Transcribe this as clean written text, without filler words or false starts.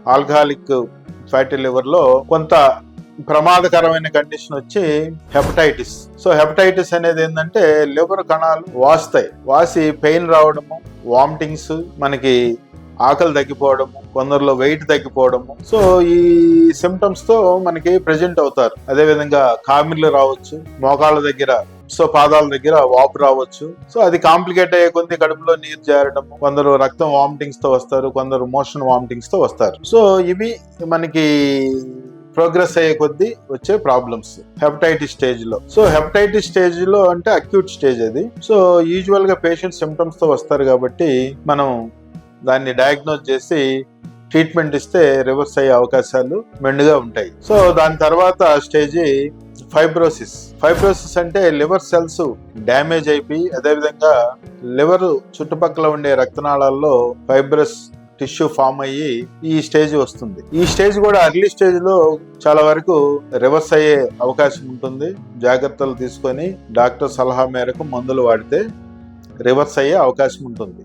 Alcoholic fatty liver లో కొంత ప్రమాదకరమైన కండిషన్ వచ్చి హెపటైటిస్. సో హెపటైటిస్ అనేది ఏంటంటే లివర్ కణాలు వాసి పెయిన్ రావడము, వామిటింగ్స్, మనకి ఆకలి తగ్గిపోవడము, కొందరిలో వెయిట్ తగ్గిపోవడము. సో ఈ సిమ్టమ్స్ తో మనకి ప్రెజెంట్ అవుతారు. అదేవిధంగా కామిర్లు రావచ్చు, మోకాళ్ళ దగ్గర, సో పాదాల దగ్గర వాపు రావచ్చు. సో అది కాంప్లికేట్ అయ్యే కొద్ది కడుపులో నీరు చేరడం, కొందరు రక్తం వామిటింగ్స్ తో వస్తారు, కొందరు మోషన్ వామిటింగ్స్ తో వస్తారు. సో ఇవి మనకి ప్రోగ్రెస్ అయ్యే కొద్దీ వచ్చే ప్రాబ్లమ్స్ హెపటైటిస్ స్టేజ్ లో. సో హెపటైటిస్ స్టేజ్ లో అంటే అక్యూట్ స్టేజ్ అది. సో యూజువల్ గా పేషెంట్ సిమ్టమ్స్ తో వస్తారు కాబట్టి మనం దాన్ని డయాగ్నోజ్ చేసి ట్రీట్మెంట్ ఇస్తే రివర్స్ అయ్యే అవకాశాలు మెండుగా ఉంటాయి. సో దాని తర్వాత స్టేజ్ ఫైబ్రోసిస్ అంటే లివర్ సెల్స్ డ్యామేజ్ అయిపోయి, అదేవిధంగా లివర్ చుట్టుపక్కల ఉండే రక్తనాళాల్లో ఫైబ్రస్ టిష్యూ ఫామ్ అయ్యి ఈ స్టేజ్ వస్తుంది. ఈ స్టేజ్ కూడా అర్లీ స్టేజ్ లో చాలా వరకు రివర్స్ అయ్యే అవకాశం ఉంటుంది. జాగ్రత్తలు తీసుకొని డాక్టర్ సలహా మేరకు మందులు వాడితే రివర్స్ అయ్యే అవకాశం ఉంటుంది.